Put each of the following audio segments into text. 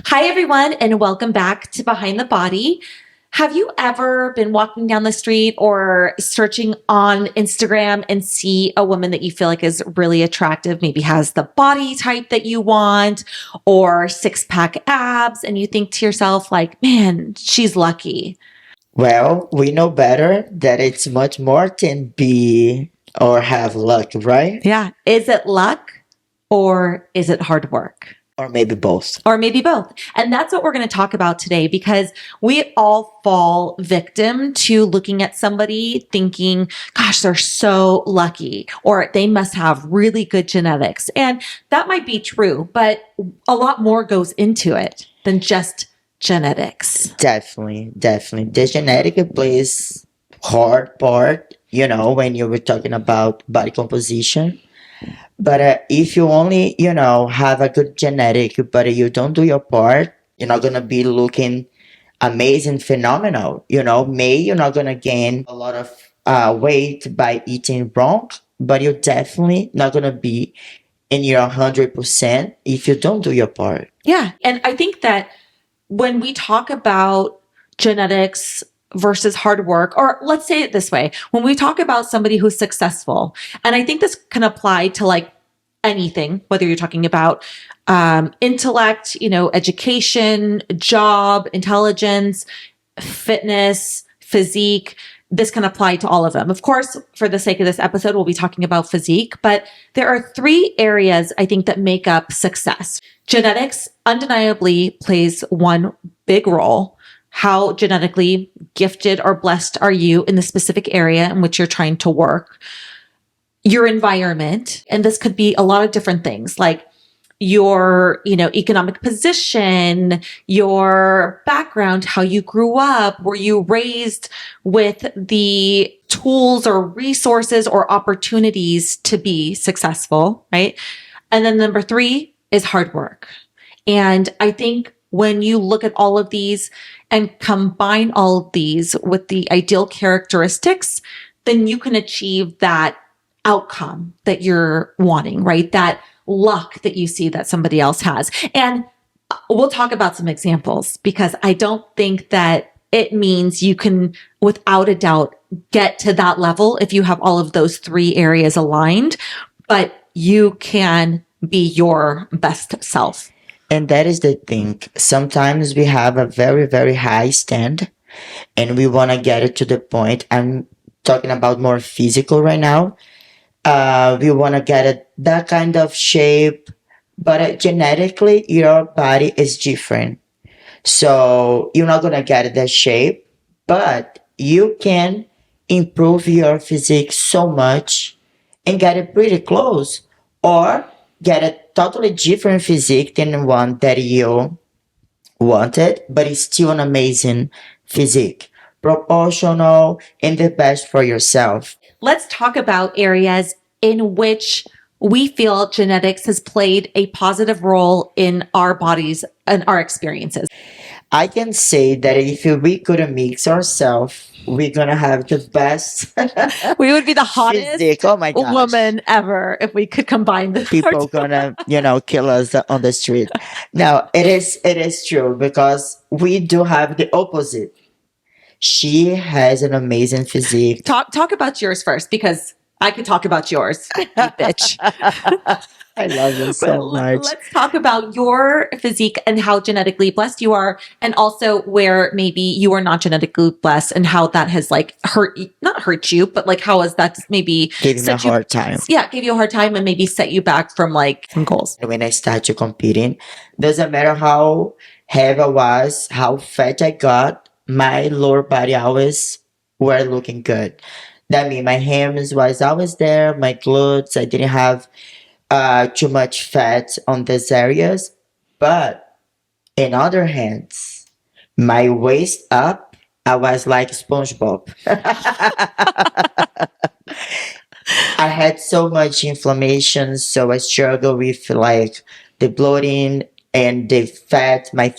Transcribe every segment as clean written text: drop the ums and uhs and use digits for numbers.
Hi, everyone, and welcome back to Behind the Body. Have you ever been walking down the street or searching on Instagram and see a woman that you feel like is really attractive, maybe has the body type that you want or six-pack abs, and you think to yourself like, man, she's lucky. Well, we know better that it's much more than be or have luck, right? Yeah. Is it luck or is it hard work? Or maybe both. Or maybe both. And that's what we're going to talk about today because we all fall victim to looking at somebody thinking, gosh, they're so lucky, or they must have really good genetics. And that might be true, but a lot more goes into it than just genetics. Definitely. The genetic plays hard part, when you were talking about body composition. But if you only, have a good genetic, but you don't do your part, you're not gonna be looking amazing, phenomenal. You're not gonna gain a lot of weight by eating wrong, but you're definitely not gonna be in your 100% if you don't do your part. Yeah. And I think that when we talk about genetics versus hard work, or let's say it this way, when we talk about somebody who's successful, and I think this can apply to like anything, whether you're talking about intellect, education, job, intelligence, fitness, physique, this can apply to all of them. Of course, for the sake of this episode, we'll be talking about physique, but there are three areas I think that make up success. Genetics undeniably plays one big role. How genetically gifted or blessed are you in the specific area in which you're trying to work? Your environment, and this could be a lot of different things like your, economic position, your background, how you grew up, were you raised with the tools or resources or opportunities to be successful, right? And then number three is hard work. And I think when you look at all of these and combine all of these with the ideal characteristics, then you can achieve that outcome that you're wanting, right? That luck that you see that somebody else has. And we'll talk about some examples because I don't think that it means you can, without a doubt, get to that level if you have all of those three areas aligned, but you can be your best self. And that is the thing. Sometimes we have a very, very high stand and we want to get it to the point. I'm talking about more physical right now. We want to get it that kind of shape, but genetically, your body is different. So you're not going to get that shape, but you can improve your physique so much and get it pretty close, or get a totally different physique than the one that you wanted, but it's still an amazing physique, proportional and the best for yourself. Let's talk about areas in which we feel genetics has played a positive role in our bodies and our experiences. I can say that if we could mix ourselves, we're gonna have the best We would be the hottest physique. Oh my gosh. woman ever if we could combine the People gonna, kill us on the street. No, it is true because we do have the opposite. She has an amazing physique. Talk about yours first because I could talk about yours, you bitch. I love you so much. Let's talk about your physique and how genetically blessed you are, and also where maybe you are not genetically blessed and how that has like not hurt you, but like how has that maybe Giving me a hard time. Yeah, gave you a hard time and maybe set you back from like some goals. When I started competing, doesn't matter how heavy I was, how fat I got, my lower body always were looking good. That means my hams was always there, my glutes, I didn't have too much fat on these areas. But in other hands, my waist up, I was like SpongeBob. I had so much inflammation, so I struggle with like the bloating and the fat, my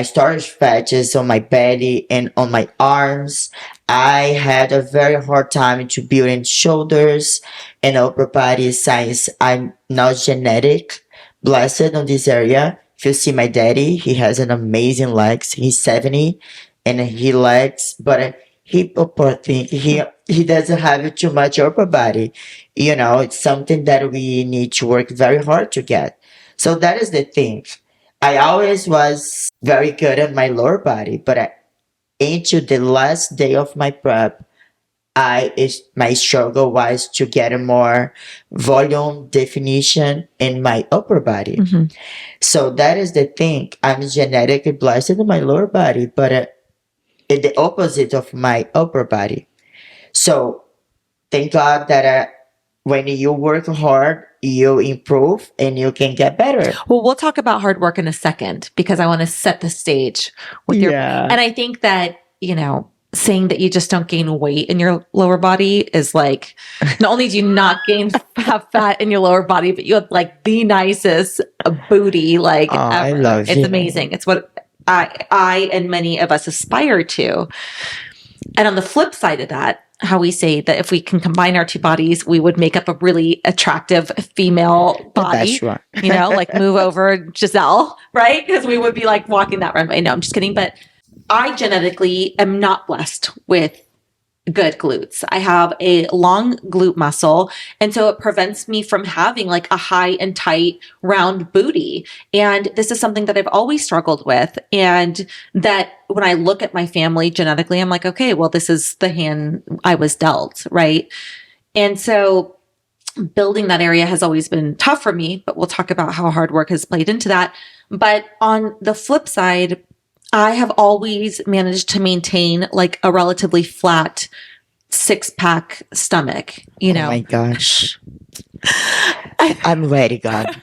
storage fat is on my belly and on my arms. I had a very hard time to building shoulders and upper body since I'm not genetic blessed on this area. if you see my daddy, he has an amazing legs. He's 70 and he legs, but he, oh, poor thing, he doesn't have too much upper body. You know, it's something that we need to work very hard to get. So that is the thing. I always was very good on my lower body, but into the last day of my prep, my struggle was to get a more volume definition in my upper body. Mm-hmm. So that is the thing. I'm genetically blessed in my lower body, but it's the opposite of my upper body. So thank God that when you work hard, you improve and you can get better. Well, we'll talk about hard work in a second because I want to set the stage with your, and I think that, you know, saying that you just don't gain weight in your lower body is like, not only do you not have fat in your lower body, but you have like the nicest booty, like ever. I love it's it. amazing. It's what I and many of us aspire to. And on the flip side of that, how we say that if we can combine our two bodies, we would make up a really attractive female body. That's right. You know, like move over Giselle, right? Because we would be like walking that runway. No, I'm just kidding. But I genetically am not blessed with good glutes. I have a long glute muscle. And so it prevents me from having like a high and tight round booty. And this is something that I've always struggled with. And that when I look at my family genetically, I'm like, okay, well, this is the hand I was dealt, right? And so building that area has always been tough for me, but we'll talk about how hard work has played into that. But on the flip side, I have always managed to maintain like a relatively flat 6-pack stomach, you know. Oh my gosh. I'm ready, God.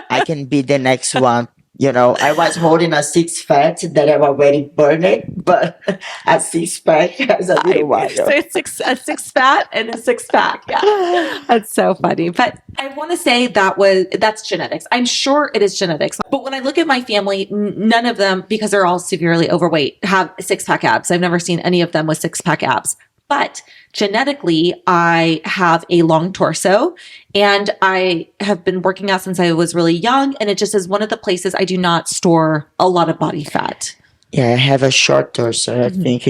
I can be the next one. You know, I was holding a 6-pack that I already burned it, but a 6-pack has a little while. So it's a 6-fat and a 6-pack. Yeah. That's so funny. But I want to say that's genetics. I'm sure it is genetics. But when I look at my family, none of them, because they're all severely overweight, have 6-pack abs. I've never seen any of them with 6-pack abs. But genetically, I have a long torso and I have been working out since I was really young. And it just is one of the places I do not store a lot of body fat. Yeah, I have a short torso. I think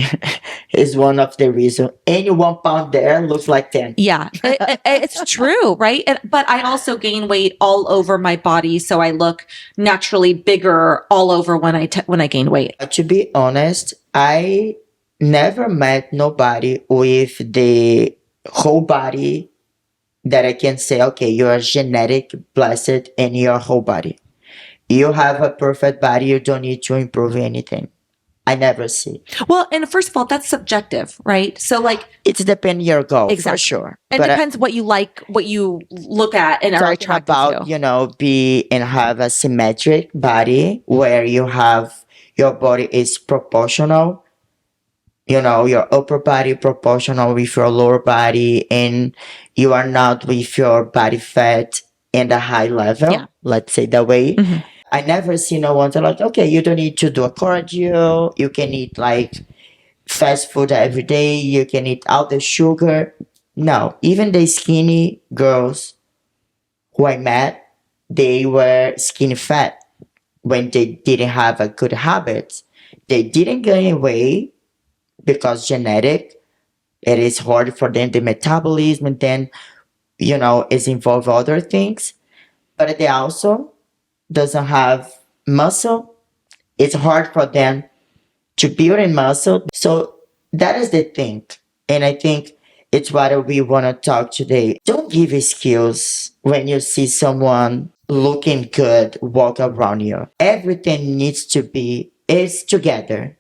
is one of the reasons. Any 1 pound there looks like 10. Yeah, it's true, right? But I also gain weight all over my body. So I look naturally bigger all over when I gain weight. To be honest, I never met nobody with the whole body that I can say, okay, you are genetic blessed in your whole body. You have a perfect body. You don't need to improve anything. I never see. Well, and first of all, that's subjective, right? So like, it depends your goal, exactly. For sure. It depends what you like, what you look at and are attracted about, to. You know, be and have a symmetric body where you have your body is proportional. You know, your upper body proportional with your lower body, and you are not with your body fat in a high level. Yeah. Let's say that way. Mm-hmm. I never see no one like, okay, you don't need to do a cardio. You can eat like fast food every day. You can eat all the sugar. No, even the skinny girls who I met, they were skinny fat when they didn't have a good habit. They didn't gain weight because genetic, it is hard for them, the metabolism, and then, you know, it's involved other things. But they also doesn't have muscle. It's hard for them to build in muscle. So that is the thing. And I think it's what we want to talk today. Don't give excuses when you see someone looking good walk around you. Everything needs to be, it's together.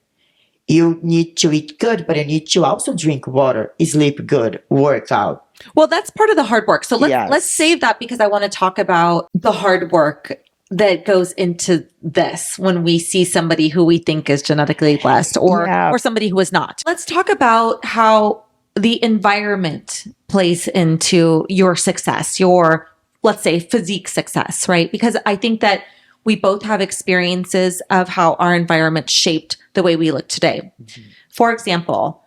You need to eat good, but you need to also drink water, sleep good, work out. Well, that's part of the hard work. So let's save that because I want to talk about the hard work that goes into this when we see somebody who we think is genetically blessed or somebody who is not. Let's talk about how the environment plays into your success, your, let's say, physique success, right? Because I think that we both have experiences of how our environment shaped the way we look today. Mm-hmm. For example,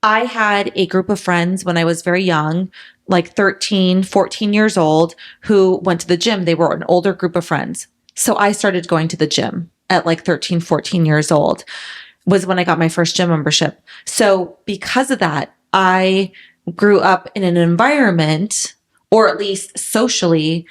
I had a group of friends when I was very young, like 13, 14 years old, who went to the gym. They were an older group of friends. So I started going to the gym at like 13, 14 years old was when I got my first gym membership. So because of that, I grew up in an environment, or at least socially,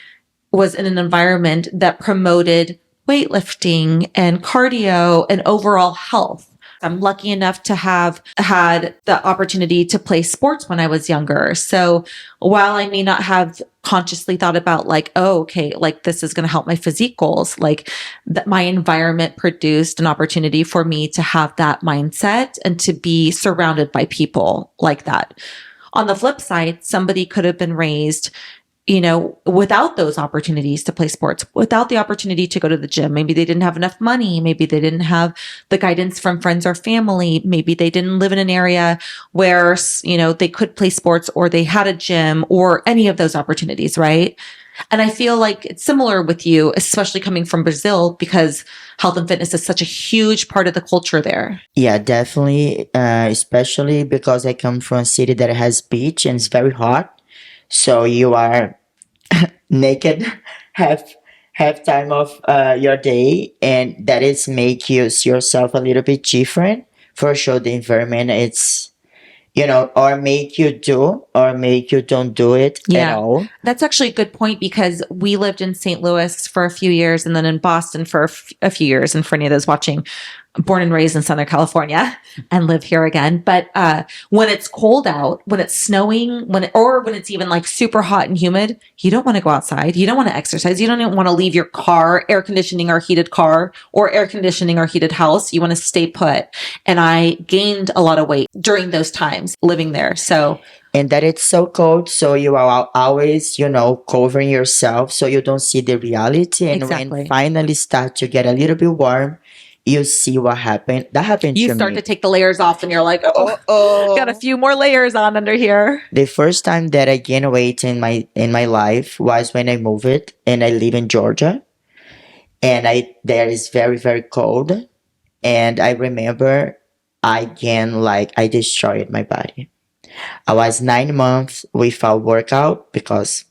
was in an environment that promoted weightlifting and cardio and overall health. I'm lucky enough to have had the opportunity to play sports when I was younger. So while I may not have consciously thought about like, oh, okay, like this is going to help my physique goals, like that my environment produced an opportunity for me to have that mindset and to be surrounded by people like that. On the flip side, somebody could have been raised, without those opportunities to play sports, without the opportunity to go to the gym. Maybe they didn't have enough money. Maybe they didn't have the guidance from friends or family. Maybe they didn't live in an area where, they could play sports or they had a gym or any of those opportunities, right? And I feel like it's similar with you, especially coming from Brazil, because health and fitness is such a huge part of the culture there. Yeah, definitely. Especially because I come from a city that has beach and it's very hot. So you are naked half time of your day, and that is make you see yourself a little bit different. For sure, the environment it's or make you do or make you don't do it at all. That's actually a good point because we lived in St. Louis for a few years and then in Boston for a few years. And for any of those watching, born and raised in Southern California and live here again. But when it's cold out, when it's snowing, when it's even like super hot and humid, you don't want to go outside. You don't want to exercise. You don't even want to leave your car, air conditioning or heated car or air conditioning or heated house. You want to stay put. And I gained a lot of weight during those times living there. So. And that it's so cold, so you are always, covering yourself so you don't see the reality. And when finally start to get a little bit warm, you see what happened. That happened to me. You start to take the layers off and you're like, oh, got a few more layers on under here. The first time that I gained weight in my life was when I moved and I live in Georgia. And there is very, very cold. And I remember I destroyed my body. I was 9 months without workout because,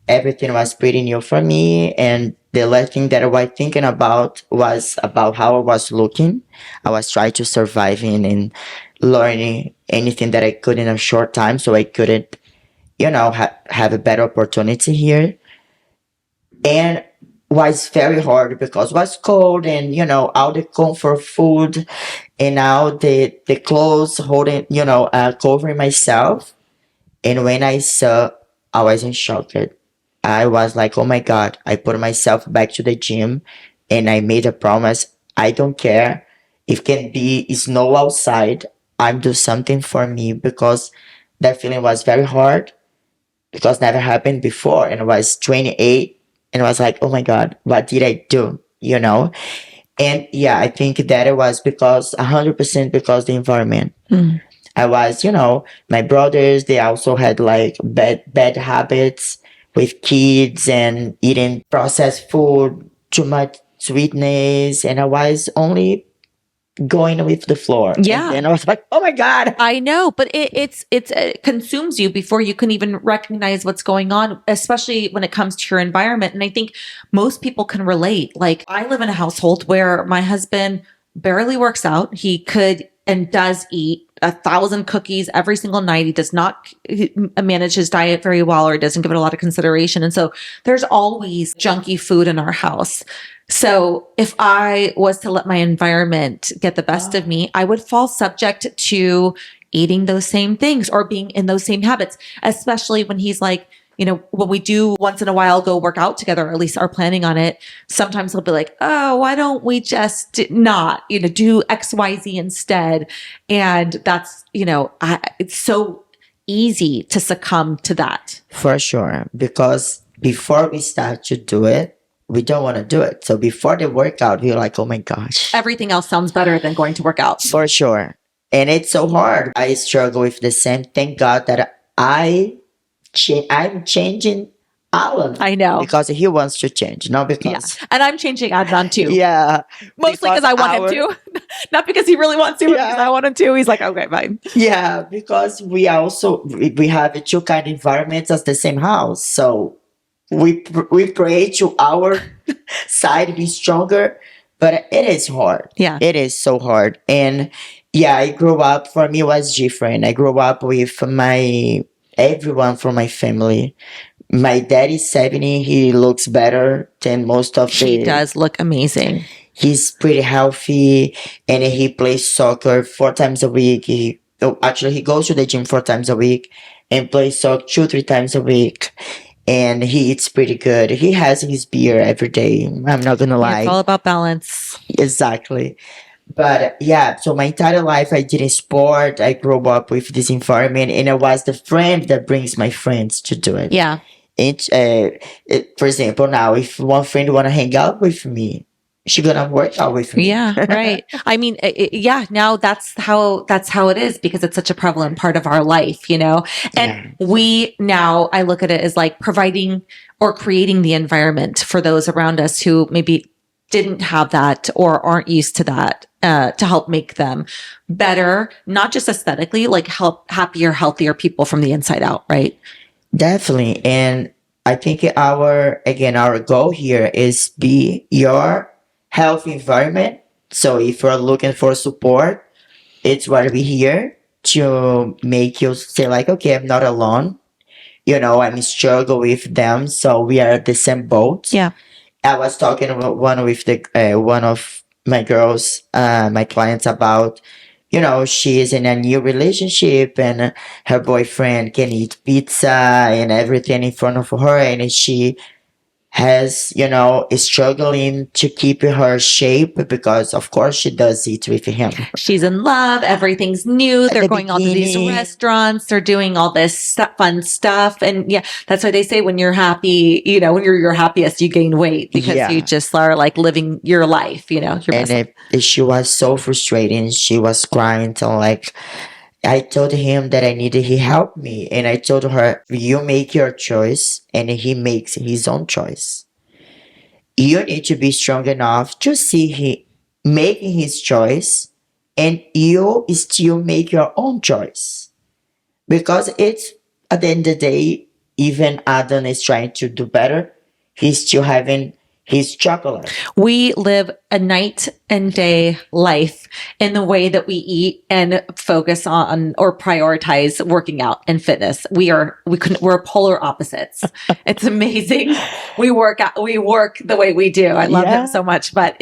everything was pretty new for me. And the last thing that I was thinking about was about how I was looking. I was trying to survive and learning anything that I could in a short time so I couldn't, have a better opportunity here. And was very hard because it was cold and, all the comfort food and now the clothes holding, covering myself. And when I saw, I was in shock. I was like, oh my God, I put myself back to the gym and I made a promise. I don't care if it can be snow outside. I'm do something for me because that feeling was very hard because never happened before. And I was 28 and I was like, oh my God, what did I do? And yeah, I think that it was 100% because the environment. I was, my brothers, they also had like bad habits with kids and eating processed food, too much sweetness. And I was only going with the floor. Yeah. And I was like, oh my God. I know, but it consumes you before you can even recognize what's going on, especially when it comes to your environment. And I think most people can relate. Like I live in a household where my husband barely works out. He could and does eat 1,000 cookies every single night. He does not manage his diet very well or doesn't give it a lot of consideration. And so there's always junky food in our house. So if I was to let my environment get the best of me, I would fall subject to eating those same things or being in those same habits, especially when he's like, when we do once in a while go work out together, or at least are planning on it, sometimes he'll be like, oh, why don't we just not, do X, Y, Z instead? And that's, it's so easy to succumb to that. For sure. Because before we start to do it, we don't want to do it. So before the workout, we're like, oh my gosh. Everything else sounds better than going to work out. For sure. And it's so hard. I struggle with the same. Thank God that I'm changing Alan. I know. Because he wants to change, not because. Yeah. And I'm changing Adnan too. Yeah. Mostly because I want him to. Not because he really wants to, but because I want him to. He's like, okay, fine. Yeah, because we have two kind of environments as the same house. So we pray to our side be stronger, but it is hard. Yeah. It is so hard. And yeah, I grew up, for me, it was different. I grew up with everyone from my family. My dad is 70. He looks better than most of He does look amazing. He's pretty healthy, and he plays soccer 4 times a week. Actually, he goes to the gym 4 times a week and plays soccer 2, 3 times a week. And he eats pretty good. He has his beer every day. I'm not gonna lie. It's all about balance. Exactly. But yeah, so my entire life I did in sport. I grew up with this environment, and I was the friend that brings my friends to do it. Yeah. For example, now if one friend wanna hang out with me, she gonna work out with me. Yeah, right. I mean, yeah. Now that's how it is, because it's such a prevalent part of our life, you know. And I look at it as like providing or creating the environment for those around us who maybe didn't have that or aren't used to that, to help make them better, not just aesthetically, like help happier, healthier people from the inside out, right? Definitely. And I think our goal here is be your healthy environment. So if you're looking for support, it's why we're here to make you say like, okay, I'm not alone. You know, I'm struggle with them. So we are at the same boat. Yeah. I was talking about one of my girls, my clients, about, you know, she is in a new relationship and her boyfriend can eat pizza and everything in front of her, and she has, you know, is struggling to keep her shape because of course she does it with him. She's in love. Everything's new. They're going all to these restaurants. They're doing all this fun stuff. And yeah, that's why they say when you're happy, you know, when you're your happiest, you gain weight because you just are like living your life, you know. She was so frustrated. She was crying till like, I told him that he helped me, and I told her, you make your choice and he makes his own choice. You need to be strong enough to see he making his choice and you still make your own choice. Because it's, at the end of the day, even Adam is trying to do better. He's still having his chocolate. We live a night and day life in the way that we eat and focus on or prioritize working out and fitness. We're polar opposites. It's amazing. We work the way we do. I love him so much, but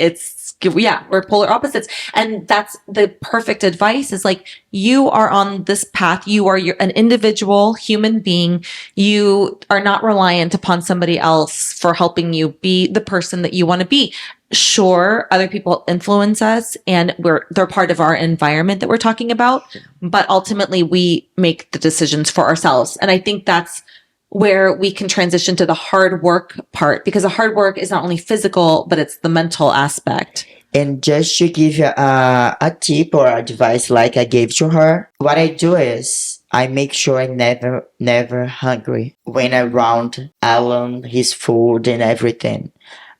we're polar opposites. And that's the perfect advice, is like, you are on this path. You are an individual human being. You are not reliant upon somebody else for helping you be the person that you want to be. Sure, other people influence us and they're part of our environment that we're talking about, but ultimately we make the decisions for ourselves. And I think that's where we can transition to the hard work part, because the hard work is not only physical, but it's the mental aspect. And just to give you a tip or advice like I gave to her, what I do is I make sure I'm never hungry when I'm around Alan, his food and everything.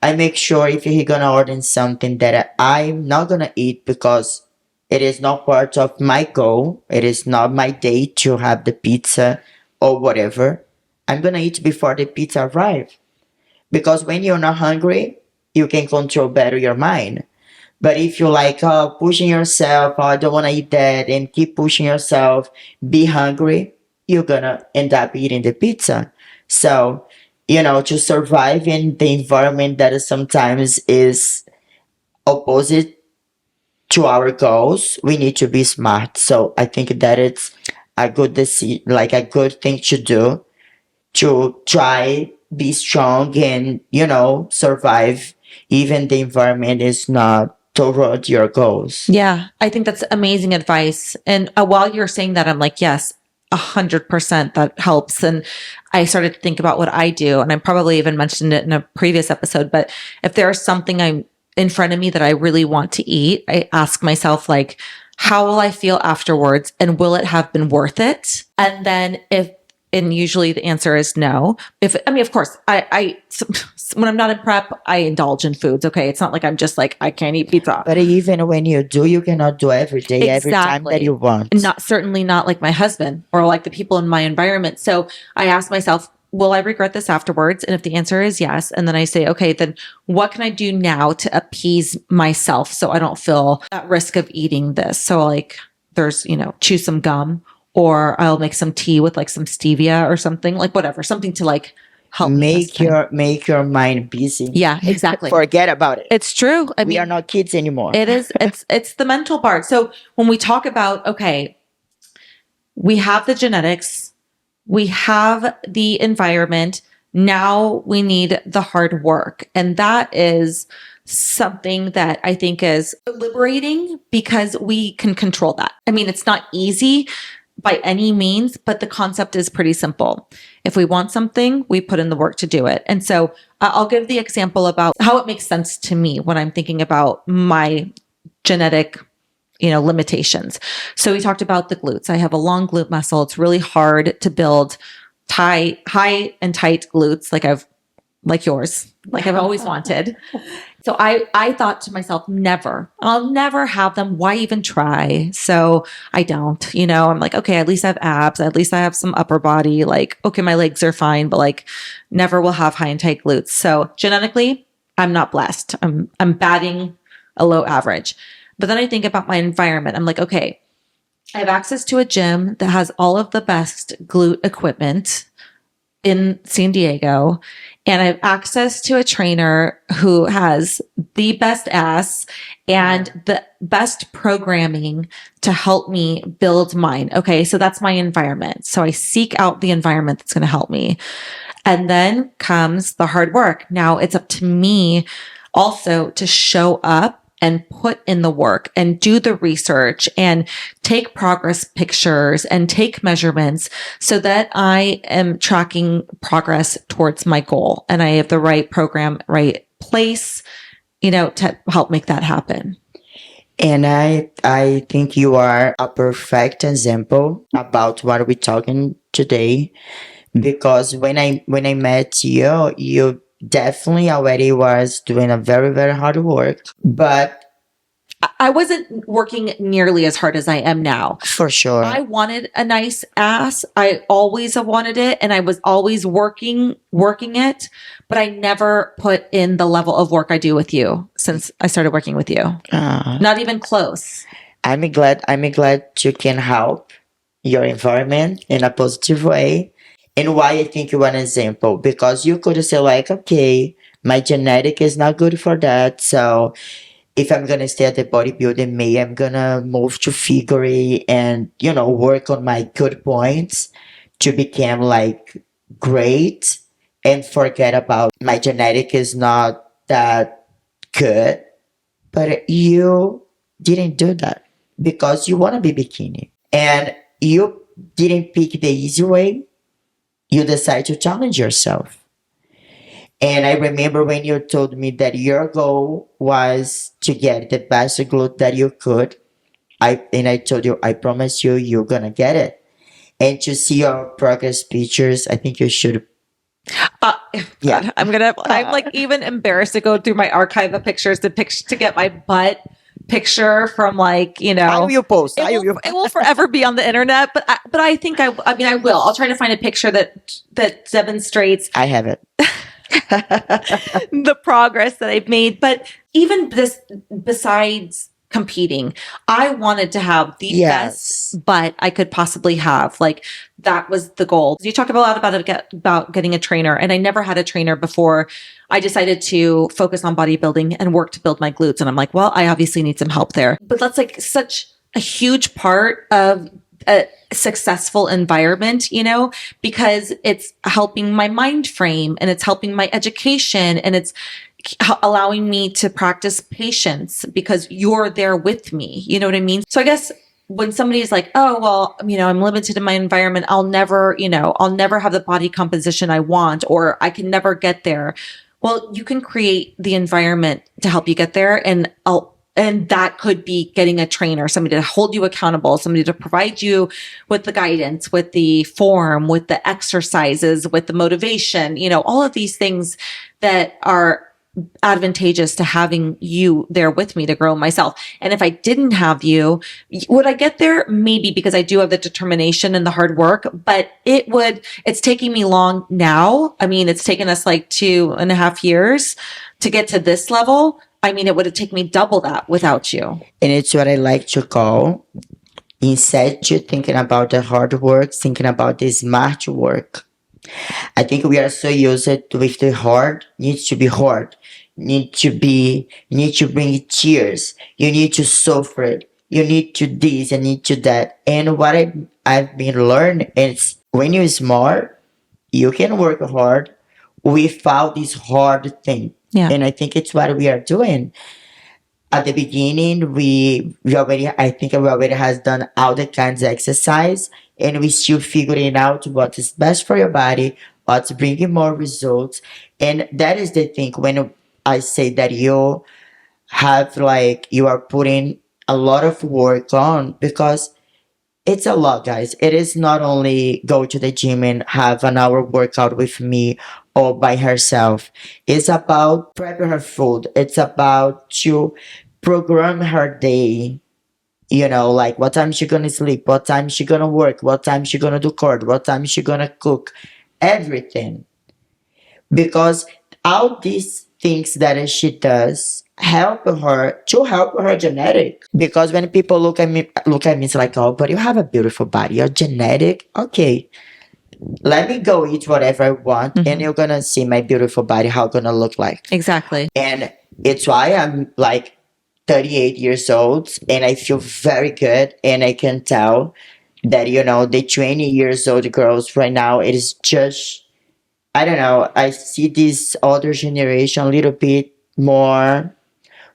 I make sure if he gonna order something that I'm not gonna eat because it is not part of my goal. It is not my day to have the pizza or whatever. I'm gonna eat before the pizza arrives. Because when you're not hungry, you can control better your mind. But if you like pushing yourself, I don't want to eat that, and keep pushing yourself, be hungry, you're gonna end up eating the pizza. So, you know, to survive in the environment that sometimes is opposite to our goals, we need to be smart. So I think that it's a good a good thing to do, to try be strong and, you know, survive even the environment is not toward your goals. Yeah, I think that's amazing advice. And while you're saying that, I'm like, yes, 100% that helps. And I started to think about what I do, and I probably even mentioned it in a previous episode, but if there's something I'm in front of me that I really want to eat, I ask myself, like, how will I feel afterwards? And will it have been worth it? And then and usually the answer is no. Of course, I when I'm not in prep, I indulge in foods. Okay. It's not like I'm just like, I can't eat pizza. But even when you do, you cannot do every day, every time that you want. Certainly not like my husband or like the people in my environment. So I ask myself, will I regret this afterwards? And if the answer is yes, and then I say, okay, then what can I do now to appease myself so I don't feel at risk of eating this? So like there's, chew some gum, or I'll make some tea with like some stevia or something, like whatever, something to like help make your mind busy. Yeah, exactly. Forget about it. It's true. We are not kids anymore. It is. It's the mental part. So when we talk about, okay, we have the genetics, we have the environment. Now we need the hard work. And that is something that I think is liberating because we can control that. I mean, it's not easy by any means, but the concept is pretty simple. If we want something, we put in the work to do it. And so I'll give the example about how it makes sense to me when I'm thinking about my genetic limitations. So we talked about the glutes. I have a long glute muscle. It's really hard to build high and tight glutes like yours, like I've always wanted. So I thought to myself, I'll never have them. Why even try? So I don't, I'm like, okay, at least I have abs. At least I have some upper body. Like, okay, my legs are fine, but like never will have high and tight glutes. So genetically, I'm not blessed. I'm batting a low average. But then I think about my environment. I'm like, okay, I have access to a gym that has all of the best glute equipment in San Diego. And I have access to a trainer who has the best ass and the best programming to help me build mine. Okay. So that's my environment. So I seek out the environment that's going to help me. And then comes the hard work. Now it's up to me also to show up and put in the work and do the research and take progress pictures and take measurements so that I am tracking progress towards my goal. And I have the right program, right place, to help make that happen. And I think you are a perfect example about what we're talking today, because when I met you, you definitely already was doing a very, very hard work, but I wasn't working nearly as hard as I am now. For sure. I wanted a nice ass. I always have wanted it, and I was always working it, but I never put in the level of work I do with you since I started working with you. Not even close. I'm glad you can help your environment in a positive way. And why I think you're an example, because you could say like, okay, my genetic is not good for that. So if I'm going to stay at the bodybuilding, maybe I'm going to move to figure and, work on my good points to become like great and forget about my genetic is not that good. But you didn't do that because you want to be bikini and you didn't pick the easy way. You decide to challenge yourself. And I remember when you told me that your goal was to get the best glute that you could. I told you, I promise you, you're going to get it. And to see your progress pictures, I think you should. Yeah. I'm like even embarrassed to go through my archive of pictures to get my butt picture from like, I will post. It will forever be on the internet, but I think I will. I'll try to find a picture that demonstrates. I have it. The progress that I've made. But even besides competing, I wanted to have the best butt I could possibly have. Like that was the goal. You talk a lot about getting a trainer, and I never had a trainer before I decided to focus on bodybuilding and work to build my glutes. And I'm like, well, I obviously need some help there. But that's like such a huge part of a successful environment, because it's helping my mind frame and it's helping my education and it's allowing me to practice patience because you're there with me. You know what I mean? So I guess when somebody's like, oh, well, I'm limited in my environment. I'll never have the body composition I want, or I can never get there. Well, you can create the environment to help you get there. And that could be getting a trainer, somebody to hold you accountable, somebody to provide you with the guidance, with the form, with the exercises, with the motivation, all of these things that are advantageous to having you there with me to grow myself. And if I didn't have you, would I get there? Maybe, because I do have the determination and the hard work, but it's taking me long now. I mean, it's taken us like 2.5 years to get to this level. I mean, it would have taken me double that without you. And it's what I like to call, instead to thinking about the hard work, thinking about the smart work. I think we are so used with the hard, needs to be hard, you need to bring tears, you need to suffer, you need to this, you need to that. And what I've been learning is when you're smart, you can work hard without this hard thing. Yeah. And I think it's what we are doing. At the beginning, we already has done all the kinds of exercise, and we still figuring out what is best for your body, what's bringing more results. And that is the thing when I say that you have like, you are putting a lot of work on, because it's a lot, guys. It is not only go to the gym and have an hour workout with me or by herself. It's about prepping her food. It's about to program her day. You know, like what time she gonna sleep, what time she gonna work, what time she gonna do court, what time she gonna cook, everything. Because all these things that she does help her genetic. Because when people look at me, it's like, oh, but you have a beautiful body, you're genetic. Okay, let me go eat whatever I want, and you're gonna see my beautiful body, how it's gonna look like. Exactly. And it's why I'm like 38 years old and I feel very good, and I can tell that, you know, the 20 years old girls right now, it is just, I don't know, I see this older generation a little bit more.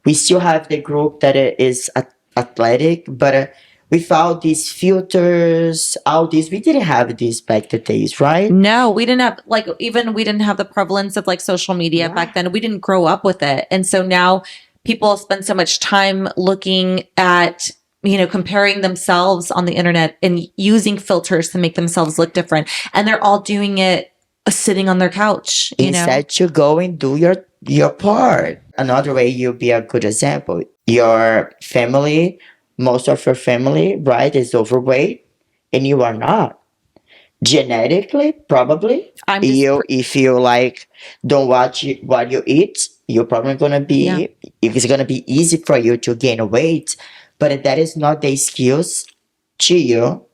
We still have the group that is athletic, but without these filters, all this, we didn't have this back the days, right? No, we didn't have we didn't have the prevalence of like social media back then. We didn't grow up with it. And so now people spend so much time looking at, you know, comparing themselves on the internet and using filters to make themselves look different. And they're all doing it sitting on their couch, you know. Instead to go and do your part. Another way, you'll be a good example. Your family, most of your family, right, is overweight, and you are not. Genetically, probably. If you like don't watch what you eat, you're probably gonna be, if it's gonna be easy for you to gain weight, but that is not the excuse to you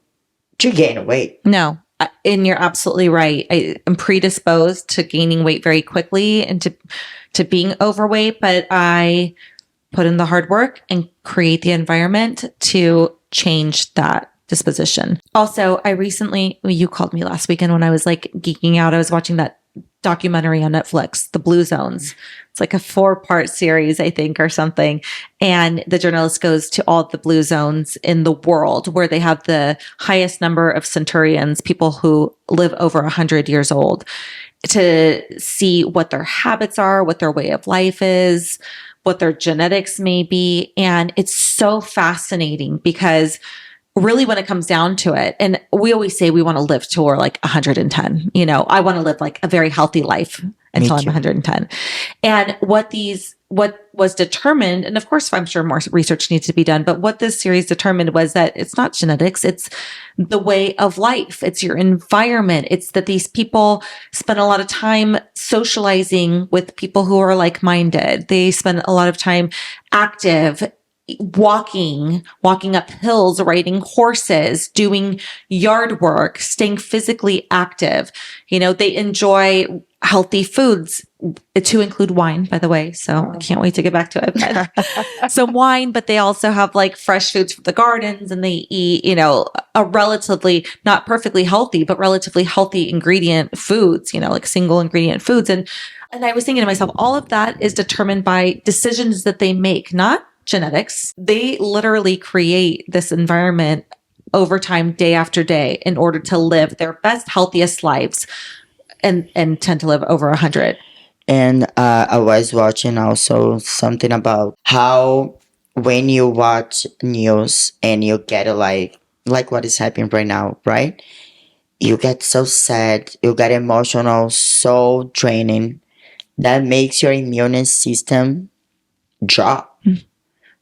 to gain weight. No. And you're absolutely right. I am predisposed to gaining weight very quickly and to being overweight, but I put in the hard work and create the environment to change that disposition. Also, you called me last weekend when I was like geeking out. I was watching that documentary on Netflix, The Blue Zones. It's like a 4-part series, I think, or something. And the journalist goes to all the blue zones in the world where they have the highest number of centurions, people who live over 100 years old, to see what their habits are, what their way of life is, what their genetics may be. And it's so fascinating because really when it comes down to it, and we always say we want to live till we're like 110, you know, I want to live like a very healthy life until I'm 110. And what was determined, and of course, I'm sure more research needs to be done, but what this series determined was that it's not genetics, it's the way of life. It's your environment. It's that these people spend a lot of time socializing with people who are like-minded. They spend a lot of time active, walking up hills, riding horses, doing yard work, staying physically active. You know, they enjoy healthy foods, to include wine, by the way. So I can't wait to get back to it. So wine, but they also have like fresh foods from the gardens, and they eat, you know, a relatively, not perfectly healthy, but relatively healthy ingredient foods, you know, like single ingredient foods. And I was thinking to myself, all of that is determined by decisions that they make, not genetics. They literally create this environment over time, day after day, in order to live their best, healthiest lives and tend to live over 100. And I was watching also something about how when you watch news and you get like what is happening right now, right? You get so sad, you get emotional, so draining, that makes your immune system drop.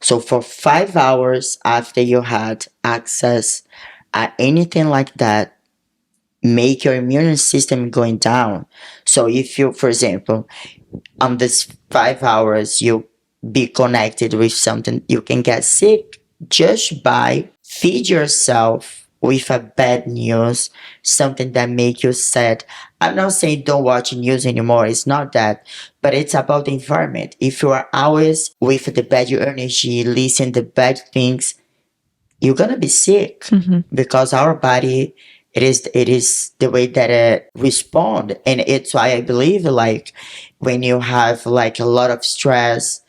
So for 5 hours after you had access at anything like that, make your immune system going down. So if you, for example, on this 5 hours, you be connected with something, you can get sick just by feed yourself with a bad news, something that make you sad. I'm not saying don't watch news anymore. It's not that, but it's about the environment. If you are always with the bad energy, listen the bad things, you're gonna be sick because our body it is the way that it respond, and it's why I believe like when you have like a lot of stress,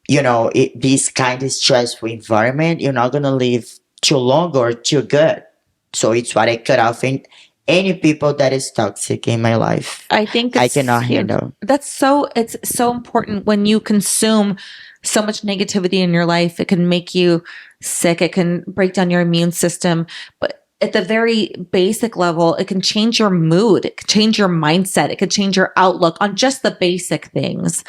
this kind of stressful environment, you're not gonna live too long or too good. So it's what I cut off in any people that is toxic in my life. I think I cannot handle. It's so important when you consume so much negativity in your life. It can make you sick. It can break down your immune system. But at the very basic level, it can change your mood. It can change your mindset. It could change your outlook on just the basic things,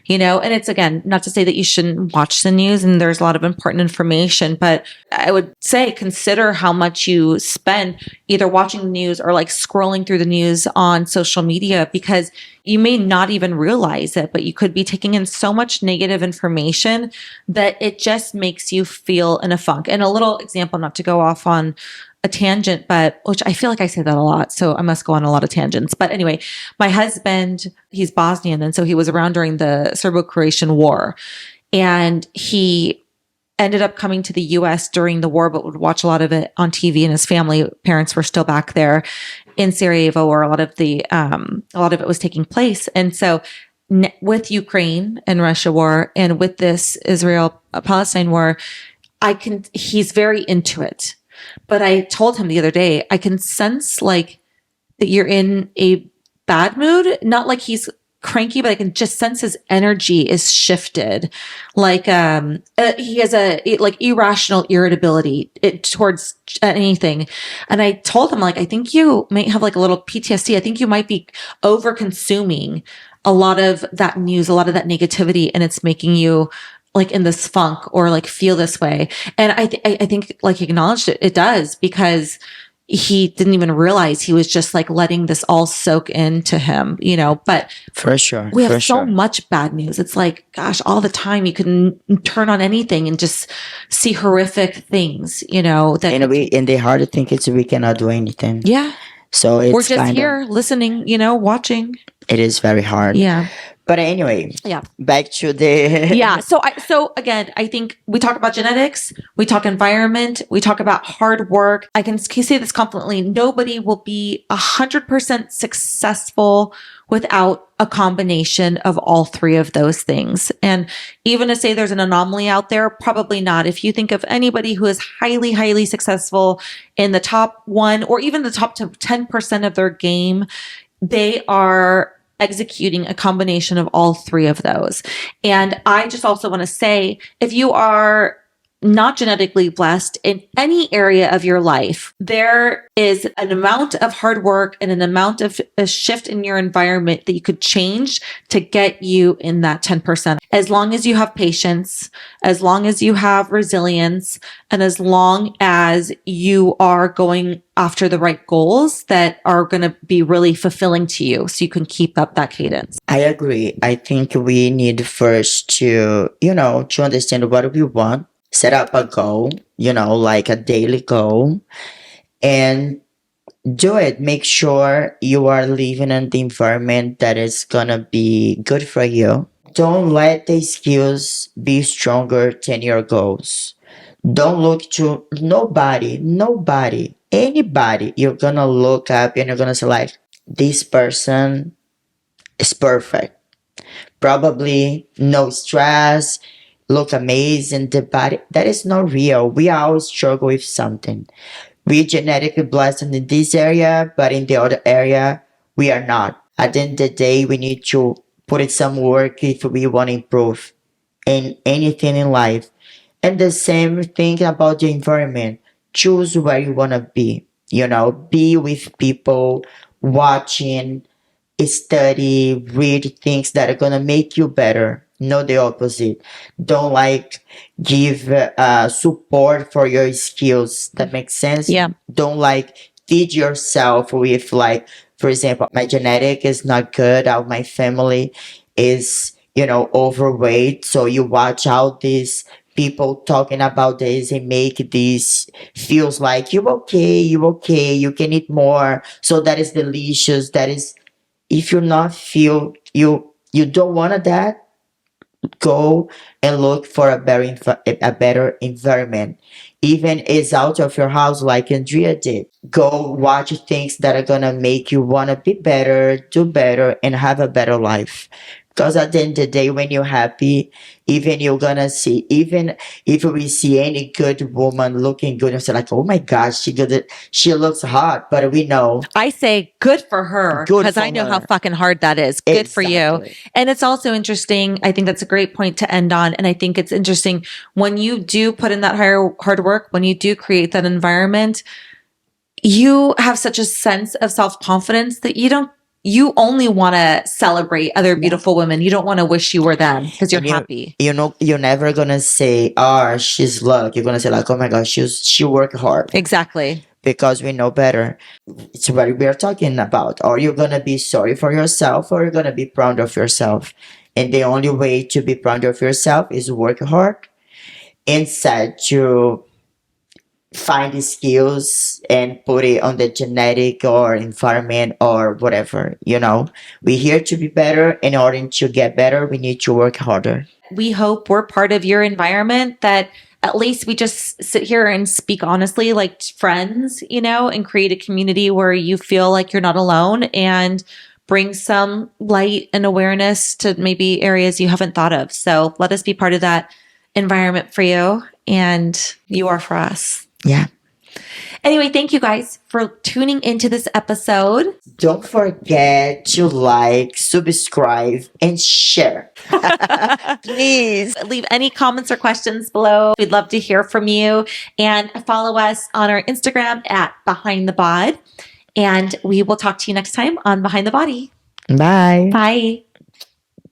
and it's, again, not to say that you shouldn't watch the news, and there's a lot of important information, but I would say consider how much you spend either watching the news or like scrolling through the news on social media, because you may not even realize it, but you could be taking in so much negative information that it just makes you feel in a funk. And a little example, not to go off on a tangent, but which I feel like I say that a lot, so I must go on a lot of tangents. But anyway, my husband, he's Bosnian, and so he was around during the Serbo-Croatian War, and he ended up coming to the US during the war, but would watch a lot of it on TV, and his family, parents were still back there in Sarajevo, where a lot of it was taking place. And so with Ukraine and Russia war, and with this Israel Palestine war, he's very into it. But I told him the other day, I can sense like that you're in a bad mood, not like he's cranky, but I can just sense his energy is shifted. Like, he has like irrational irritability towards anything. And I told him, like, I think you might have like a little PTSD. I think you might be over consuming a lot of that news, a lot of that negativity, and it's making you like in this funk or like feel this way. And I think like he acknowledged it does, because he didn't even realize he was just like letting this all soak into him, but For sure. we have For so sure. much bad news. It's like, gosh, all the time you can turn on anything and just see horrific things, that And the hard thing is we cannot do anything. yeah. So it's We're just kind here listening, watching. It is very hard. Yeah. But anyway, Yeah. back to the Yeah. So again, I think we talk about genetics, we talk environment, we talk about hard work. I can say this confidently. Nobody will be 100% successful without a combination of all three of those things. And even to say there's an anomaly out there, probably not. If you think of anybody who is highly, highly successful in the top 1 or even the top 10% of their game, they are executing a combination of all three of those. And I just also want to say, if you are not genetically blessed in any area of your life, there is an amount of hard work and an amount of a shift in your environment that you could change to get you in that 10%. As long as you have patience, as long as you have resilience, and as long as you are going after the right goals that are going to be really fulfilling to you, so you can keep up that cadence. I agree. I think we need first to understand what we want, set up a goal, like a daily goal, and do it. Make sure you are living in the environment that is gonna be good for you. Don't let the skills be stronger than your goals. Don't look to nobody, anybody. You're gonna look up and you're gonna say like, this person is perfect. Probably no stress, look amazing, the body. That is not real. We all struggle with something. We genetically blessed in this area, but in the other area, we are not. At the end of the day, we need to put in some work if we want to improve in anything in life. And the same thing about the environment. Choose where you want to be. Be with people watching study, read things that are gonna make you better. Not the opposite. Don't like give support for your skills. That makes sense. Yeah. Don't like feed yourself with like, for example, my genetic is not good. Out my family is overweight. So you watch out these people talking about this and make this feels like you okay, you can eat more. So that is delicious. That is if you not feel you don't want that, go and look for a better environment. Even is out of your house like Andrea did. Go watch things that are gonna make you wanna be better, do better, and have a better life. Because at the end of the day, when you're happy, even you're gonna see, even if we see any good woman looking good, and say like, oh my gosh, she looks hot. But we know I say good for her Good because for I know how her. fucking hard that is. Good for you. Exactly. And it's also interesting. I think that's a great point to end on. And I think it's interesting when you do put in that hard work, when you do create that environment, you have such a sense of self-confidence that you only want to celebrate other beautiful women. You don't want to wish you were them because you're And happy. You're never gonna say, "Oh, she's lucky." You're gonna say like, "Oh my gosh, she worked hard." Exactly. Because we know better. It's what we are talking about. Are you gonna be sorry for yourself, or you're gonna be proud of yourself? And the only way to be proud of yourself is work hard instead to find the skills and put it on the genetic or environment or whatever. We're here to be better. In order to get better, we need to work harder. We hope we're part of your environment, that at least we just sit here and speak honestly like friends, and create a community where you feel like you're not alone and bring some light and awareness to maybe areas you haven't thought of. So let us be part of that environment for you, and you are for us. Yeah. Anyway, thank you guys for tuning into this episode. Don't forget to like, subscribe, and share. Please. Leave any comments or questions below. We'd love to hear from you, and follow us on our Instagram at Behind the Bod. And we will talk to you next time on Behind the Body. Bye. Bye.